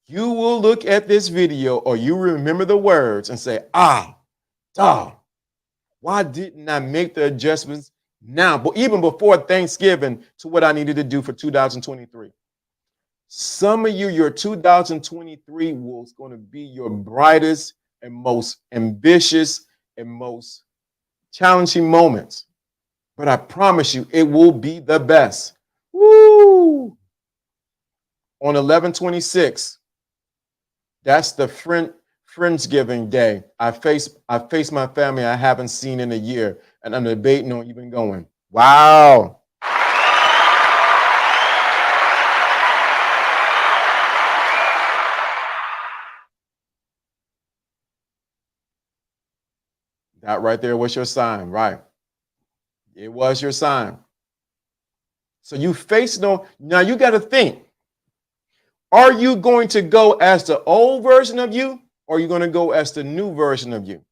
[SPEAKER 1] you will look at this video or you remember the words and say, why didn't I make the adjustments now? But even before Thanksgiving to what I needed to do for 2023. Some of you, your 2023 was going to be your brightest and most ambitious and most challenging moments. But I promise you, it will be the best. Woo! On 11/26, that's the Friendsgiving Day. I face my family I haven't seen in a year, and I'm debating on even going. Wow. That right there was your sign, right? It was your sign. So you now you got to think, are you going to go as the old version of you, or are you going to go as the new version of you?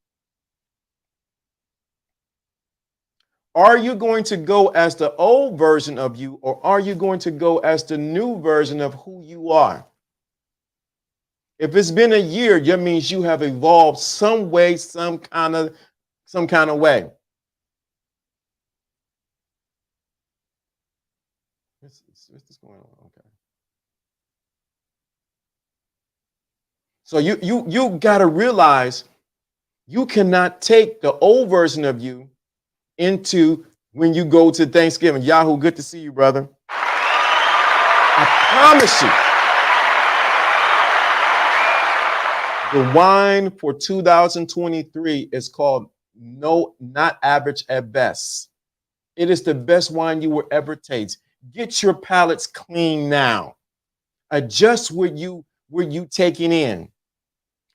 [SPEAKER 1] Are you going to go as the old version of you, or are you going to go as the new version of who you are? If it's been a year, that means you have evolved some way, some kind of way. What's going on? Okay. So you got to realize you cannot take the old version of you into when you go to Thanksgiving. Yahoo, good to see you, brother. I promise you. The wine for 2023 is called not average at best. It is the best wine you will ever taste. Get your palates clean now. Adjust what you taking in.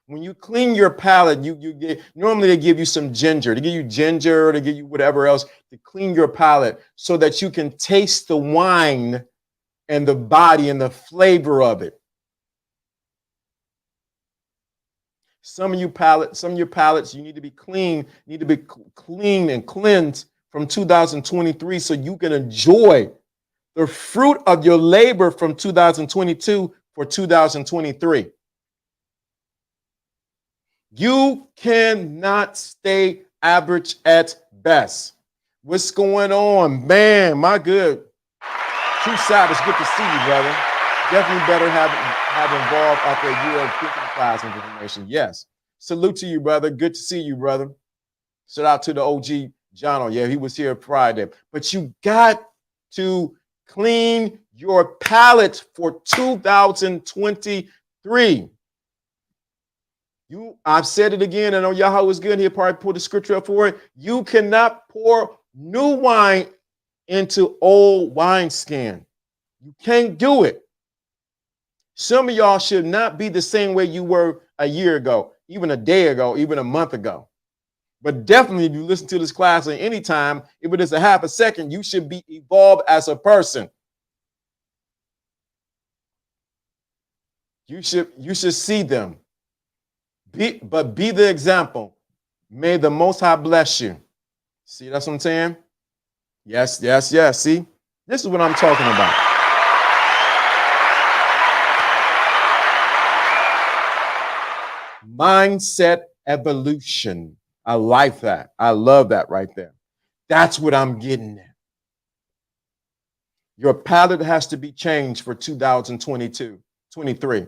[SPEAKER 1] When you clean your palate, you get, normally they give you some ginger. They give you ginger, they give you whatever else to clean your palate so that you can taste the wine and the body and the flavor of it. Some of your palates, you need to be clean, clean and cleansed from 2023 so you can enjoy the fruit of your labor from 2022 for 2023. You cannot stay average at best. What's going on? Man, my good. True Savage, good to see you, brother. Definitely better have involved after a year of thinking class and information. Yes. Salute to you, brother. Good to see you, brother. Shout out to the OG Jono. Yeah, he was here Friday. But you got to clean your palate for 2023. I've said it again. I know Yahweh was good. He'll probably pull the scripture up for it. You cannot pour new wine into old wineskin. You can't do it. Some of y'all should not be the same way you were a year ago, even a day ago, even a month ago. But definitely, if you listen to this class at any time, if it is a half a second, you should be evolved as a person. You should see them. Be the example. May the Most High bless you. See, that's what I'm saying? Yes, yes, yes. See, this is what I'm talking about. Mindset evolution. I like that. I love that right there. That's what I'm getting at. Your palate has to be changed for 2022, 23.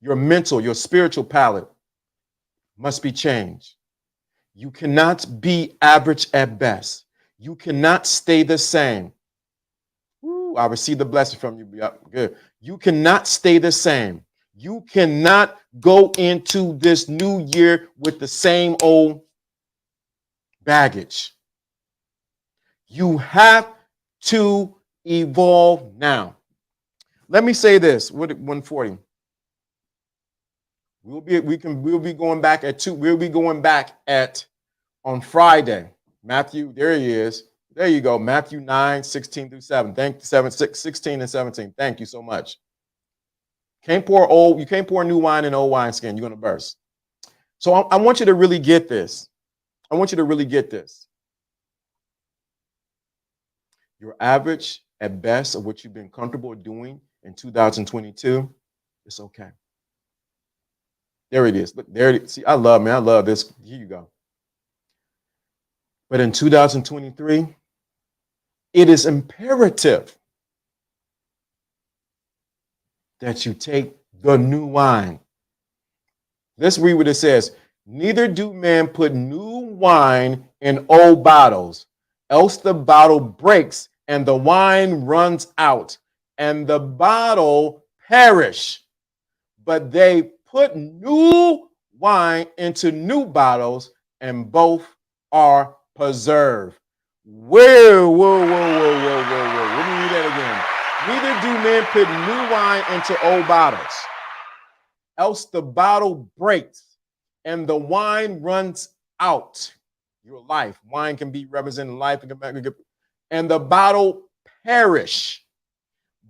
[SPEAKER 1] Your mental, your spiritual palate must be changed. You cannot be average at best. You cannot stay the same. Woo, I receive the blessing from you. Yep, good. You cannot stay the same. You cannot go into this new year with the same old baggage. You have to evolve now. Let me say this. What 140? We'll be going back at 2. We'll be going back on Friday. Matthew, there he is. There you go. Matthew 9, 16 through 7. Thank you, 16 and 17. Thank you so much. You can't pour new wine in old wineskin. You're gonna burst. So I want you to really get this. I want you to really get this. Your average at best of what you've been comfortable doing in 2022, it's okay. There it is. Look, there it is. See, I love this. Here you go. But in 2023, it is imperative that you take the new wine. Let's read what it says. Neither do men put new wine in old bottles, else the bottle breaks and the wine runs out and the bottle perish. But they put new wine into new bottles and both are preserved. Whoa. Let me read that again. Neither do men put new wine into old bottles, else the bottle breaks and the wine runs out. Your life. Wine can be representing life, and the bottle perish.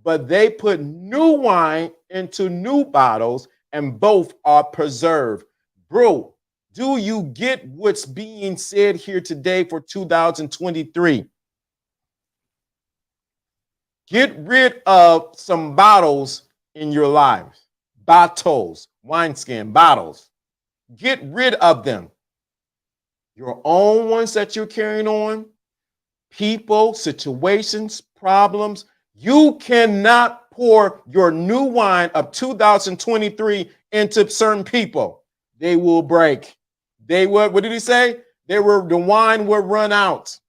[SPEAKER 1] But they put new wine into new bottles and both are preserved. Bro, do you get what's being said here today for 2023? Get rid of some bottles in your lives. Bottles, wineskin, bottles. Get rid of them. Your own ones that you're carrying on, people, situations, problems. You cannot pour your new wine of 2023 into certain people. They will break. They would, what did he say? The wine will run out.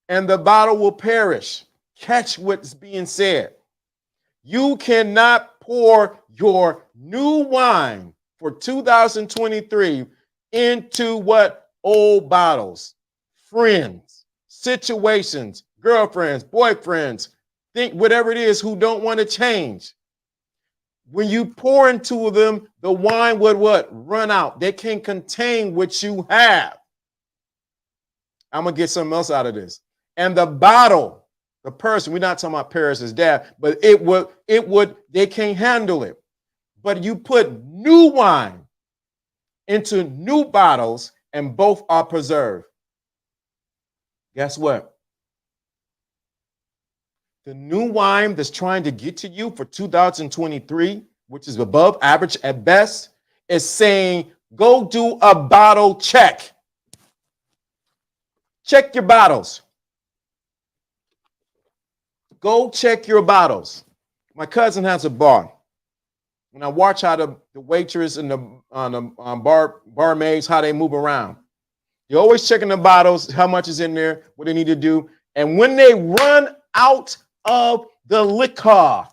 [SPEAKER 1] And the bottle will perish. Catch what's being said. You cannot pour your new wine for 2023 into what? Old bottles, friends, situations, girlfriends, boyfriends, think whatever it is who don't want to change. When you pour into them, the wine would what? Run out. They can't contain what you have. I'm going to get something else out of this. And the bottle, the person, we're not talking about Paris's dad, but they can't handle it. But you put new wine into new bottles and both are preserved. Guess what? The new wine that's trying to get to you for 2023, which is above average at best, is saying, go do a bottle check. Check your bottles. Go check your bottles. My cousin has a bar. When I watch how the waitress and the barmaids, how they move around, you're always checking the bottles, how much is in there, what they need to do. And when they run out of the liquor,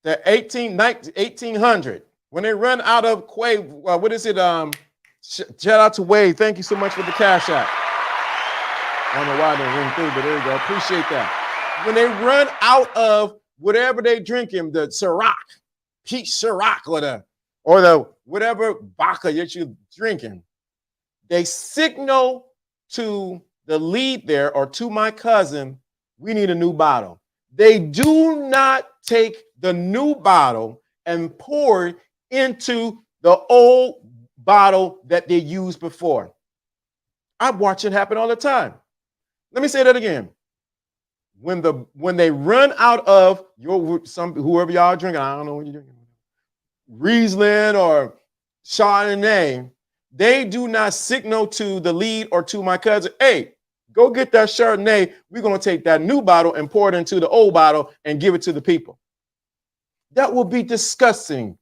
[SPEAKER 1] the 1800, when they run out of what is it? Shout out to Wade. Thank you so much for the cash app. I don't know why they ring through, but there you go. Appreciate that. When they run out of whatever they drinking, the Ciroc, peach Ciroc, or the whatever vodka that you're drinking, they signal to the lead there or to my cousin, we need a new bottle. They do not take the new bottle and pour it into the old bottle that they used before. I watch it happen all the time. Let me say that again. When they run out of whoever y'all drinking, I don't know what you're drinking, Riesling or Chardonnay, they do not signal to the lead or to my cousin, hey, go get that Chardonnay. We're going to take that new bottle and pour it into the old bottle and give it to the people. That will be disgusting.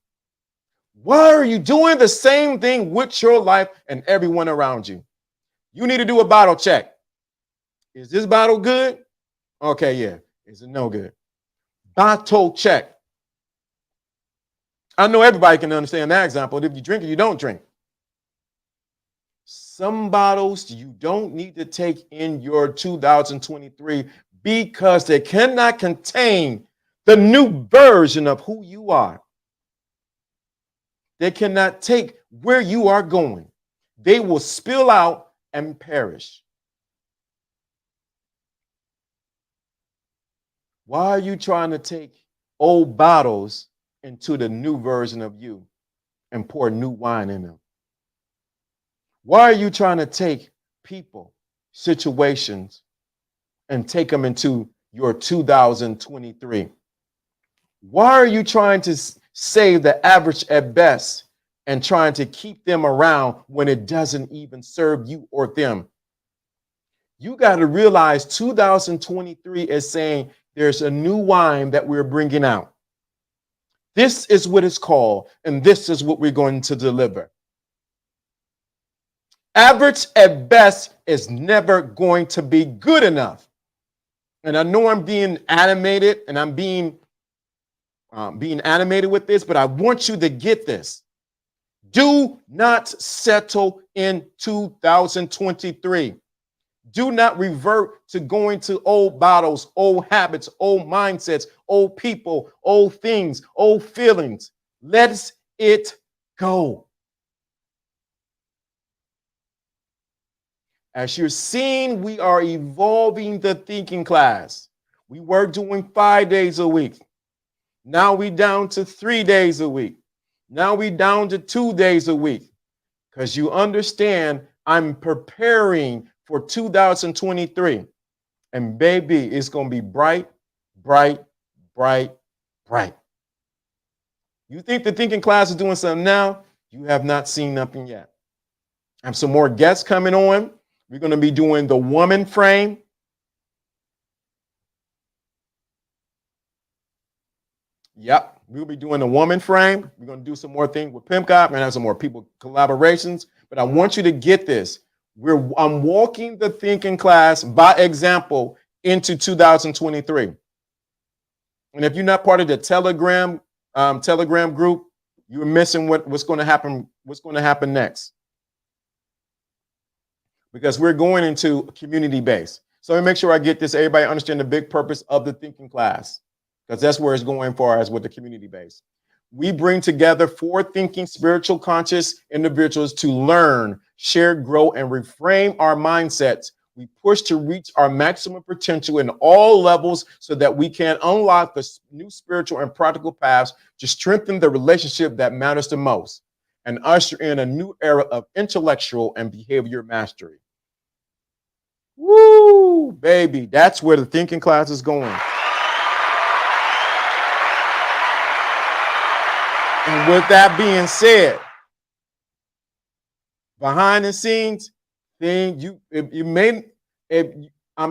[SPEAKER 1] Why are you doing the same thing with your life and everyone around you? You need to do a bottle check. Is this bottle good? Okay, yeah. Is it no good? Bottle check. I know everybody can understand that example. If you drink it, you don't drink. Some bottles you don't need to take in your 2023 because they cannot contain the new version of who you are. They cannot take where you are going. They will spill out and perish. Why are you trying to take old bottles into the new version of you and pour new wine in them? Why are you trying to take people, situations, and take them into your 2023? Why are you trying to save the average at best and trying to keep them around when it doesn't even serve you or them? You got to realize 2023 is saying there's a new wine that we're bringing out. This is what it's called, and this is what we're going to deliver. Average at best is never going to be good enough. And I know I'm being animated and I'm being animated with this, but I want you to get this. Do not settle in 2023. Do not revert to going to old bottles, old habits, old mindsets, old people, old things, old feelings. Let it go. As you're seeing, we are evolving the thinking class. We were doing 5 days a week. Now we down to 3 days a week. Now we down to 2 days a week. Because you understand, I'm preparing for 2023. And baby, it's going to be bright, bright, bright, bright. You think the thinking class is doing something now? You have not seen nothing yet. I have some more guests coming on. We're going to be doing the woman frame. Yep, we'll be doing the woman frame. We're going to do some more things with Pimp God. We're going to have some more people collaborations. But I want you to get this. I'm walking the thinking class by example into 2023. And if you're not part of the Telegram group, you're missing what's going to happen. What's going to happen next? Because we're going into community based. So let me make sure I get this. Everybody understand the big purpose of the thinking class, because that's where it's going for us with the community base. We bring together forward-thinking, spiritual conscious individuals to learn, share, grow, and reframe our mindsets. We push to reach our maximum potential in all levels so that we can unlock the new spiritual and practical paths to strengthen the relationship that matters the most and usher in a new era of intellectual and behavior mastery. Woo, baby, that's where the thinking class is going. And with that being said, behind the scenes, I'm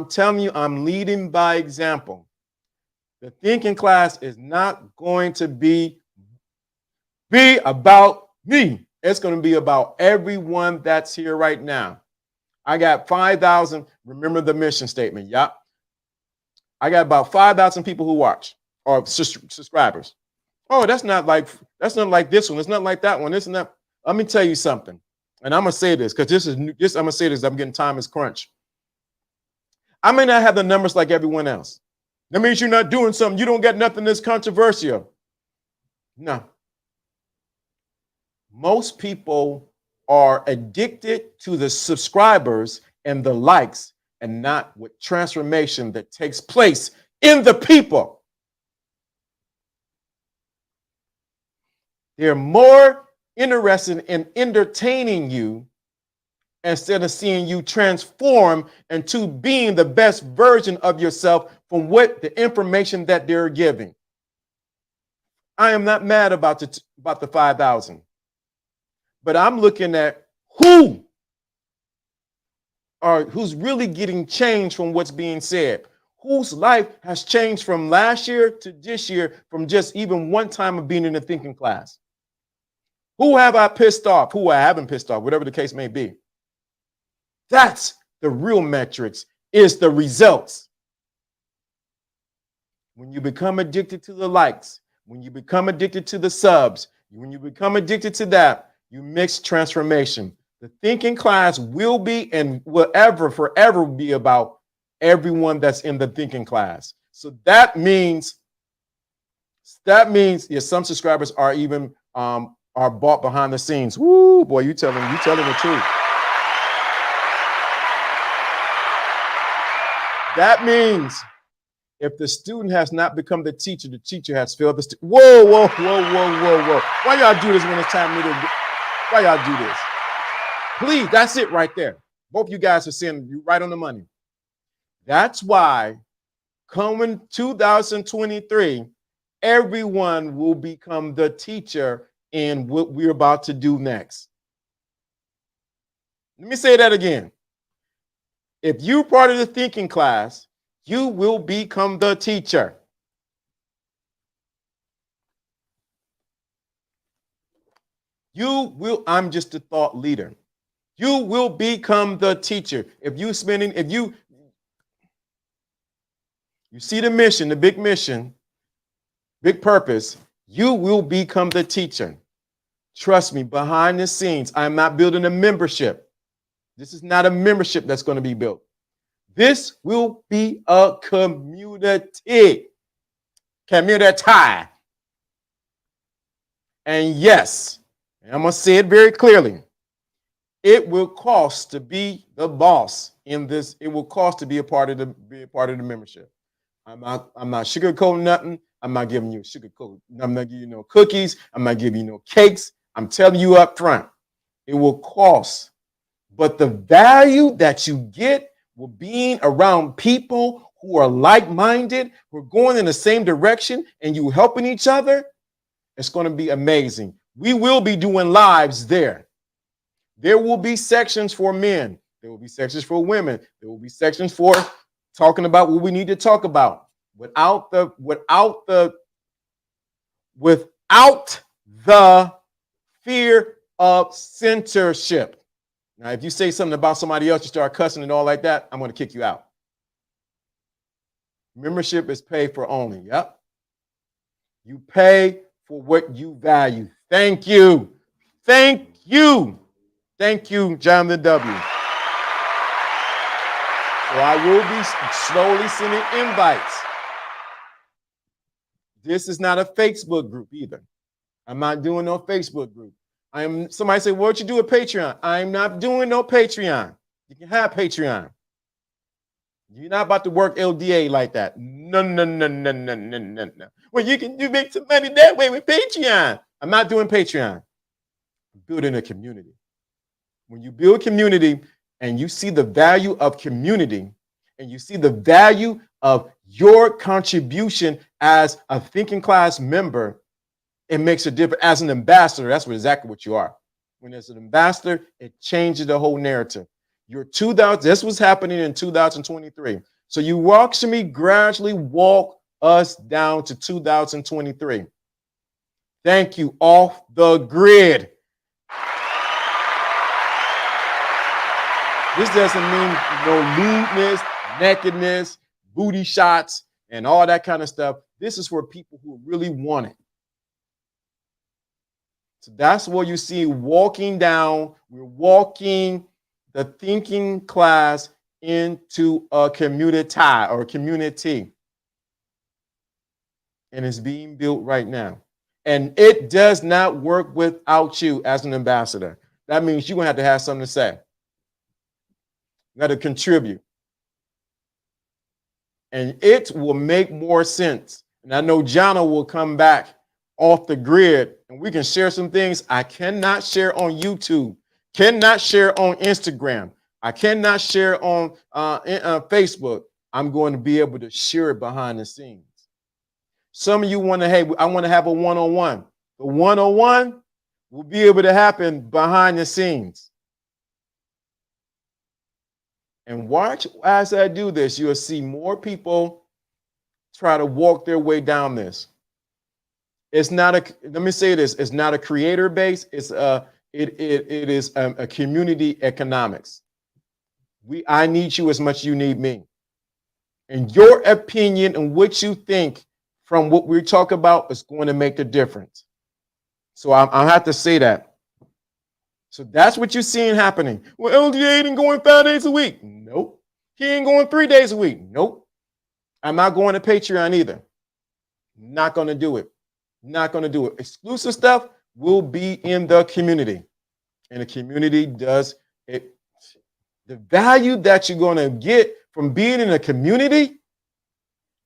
[SPEAKER 1] telling you, I'm leading by example. The thinking class is not going to be about me. It's going to be about everyone that's here right now. I got 5,000. Remember the mission statement. Yep. I got about 5,000 people who watch or subscribers. Oh, that's not like this one. It's not like that one. This and that. Let me tell you something. And I'm gonna say this because I'm gonna say this. I'm getting time is crunch. I may not have the numbers like everyone else. That means you're not doing something. You don't get nothing that's controversial. No. Most people are addicted to the subscribers and the likes and not with transformation that takes place in the people. They're more interested in entertaining you instead of seeing you transform into being the best version of yourself from what the information that they're giving. I am not mad about the 5,000, but I'm looking at who's really getting changed from what's being said. Whose life has changed from last year to this year from just even one time of being in the thinking class? Who have I pissed off? Who I haven't pissed off, whatever the case may be. That's the real metrics, is the results. When you become addicted to the likes, when you become addicted to the subs, when you become addicted to that, you mix transformation. The thinking class will be and will forever be about everyone that's in the thinking class. So that means yes, some subscribers are even are bought behind the scenes. Woo, boy, you telling the truth. That means if the student has not become the teacher has failed the student. Whoa. Why y'all do this when it's time for me to? Why y'all do this? Please, that's it right there. Both you guys are saying you right on the money. That's why coming 2023, everyone will become the teacher in what we're about to do next. Let me say that again. If you're part of the thinking class, you will become the teacher. I'm just a thought leader. You will become the teacher. If you see the mission, the big mission, big purpose, you will become the teacher. Trust me, behind the scenes, I'm not building a membership. This is not a membership that's going to be built. This will be a community. Community. And yes, and I'm going to say it very clearly, it will cost to be the boss in this. It will cost to be a part of the membership. I'm not sugarcoating nothing. I'm not giving you sugarcoat. I'm not giving you no cookies. I'm not giving you no cakes. I'm telling you up front, it will cost. But the value that you get will being around people who are like-minded, who are going in the same direction, and you helping each other, it's going to be amazing. We will be doing lives there. There will be sections for men. There will be sections for women. There will be sections for talking about what we need to talk about without the fear of censorship. Now, if you say something about somebody else, you start cussing and all like that, I'm going to kick you out. Membership is paid for only. Yep. You pay for what you value. Thank you. Thank you. Thank you, Jonathan W. So I will be slowly sending invites. This is not a Facebook group either. I'm not doing no Facebook group. Somebody say, what you do with Patreon? I'm not doing no Patreon. You can have Patreon. You're not about to work LDA like that. No. Well, you can make some money that way with Patreon. I'm not doing Patreon. I'm building a community. When you build community and you see the value of community and you see the value of your contribution as a thinking class member, it makes a difference. As an ambassador, that's exactly what you are. When there's an ambassador, it changes the whole narrative. This was happening in 2023. So you watch me gradually walk us down to 2023. Thank you. Off the grid. This doesn't mean no lewdness, nakedness, booty shots, and all that kind of stuff. This is for people who really want it. So that's what you see walking down. We're walking the thinking class into a community or community. And it's being built right now. And it does not work without you as an ambassador. That means you're going to have something to say. You got to contribute. And it will make more sense. And I know Jana will come back off the grid and we can share some things I cannot share on YouTube, cannot share on Instagram. I cannot share on Facebook. I'm going to be able to share it behind the scenes. Some of you want to, hey, I want to have a one-on-one. The one-on-one will be able to happen behind the scenes. And watch as I do this, you'll see more people try to walk their way down this. It's not let me say this, it's not a creator base, it's it is a community economics. I need you as much as you need me. And your opinion and what you think from what we talk about is going to make the difference. So I have to say that. So that's what you're seeing happening. Well, LDA ain't going 5 days a week. Nope. He ain't going 3 days a week. Nope. I'm not going to Patreon either. Not going to do it. Not going to do it. Exclusive stuff will be in the community. And the community does it. The value that you're going to get from being in a community,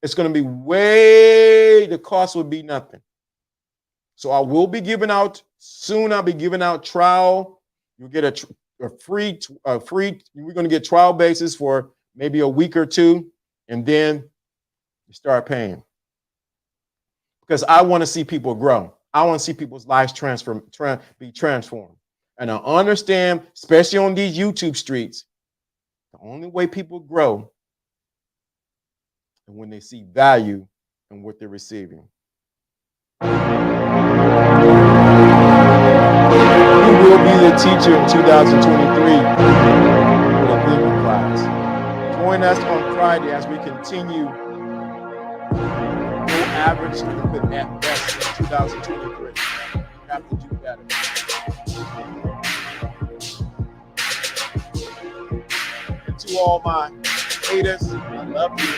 [SPEAKER 1] it's going to be the cost will be nothing. So I will be giving out soon. I'll be giving out trial. You'll get a free, we're going to get trial basis for maybe a week or two. And then you start paying. Because I want to see people grow. I want to see people's lives be transformed. And I understand, especially on these YouTube streets, the only way people grow is when they see value in what they're receiving. You will be the teacher in 2023 for the thinking class. Join us on Friday as we continue no average input at best in 2023. You have to do better. And to all my haters, I love you.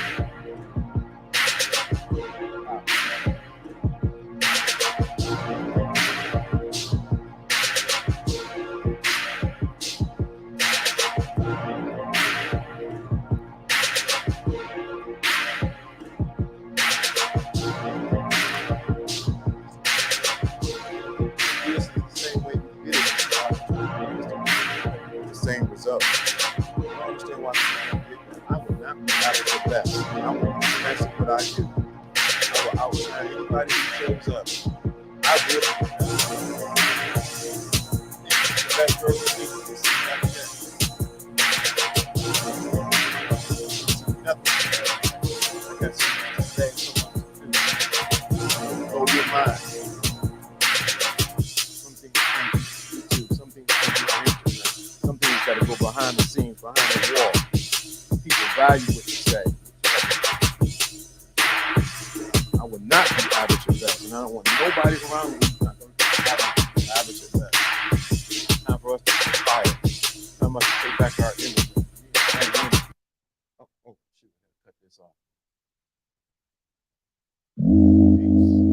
[SPEAKER 1] Same result. I don't understand why I will not be out of the best. I will be best at what I do. I will outshine anybody who shows up. I will. The best person to see nothing. I got something to say, someone to do. Go get mine. Got to go behind the scenes, behind the wall. People value what you say. I would not be average at best, and I nobody around you, it's not going to have it yourself. It's time for us to inspire. It's time for us to take back our image. Oh, shoot, I gotta cut this off. Peace.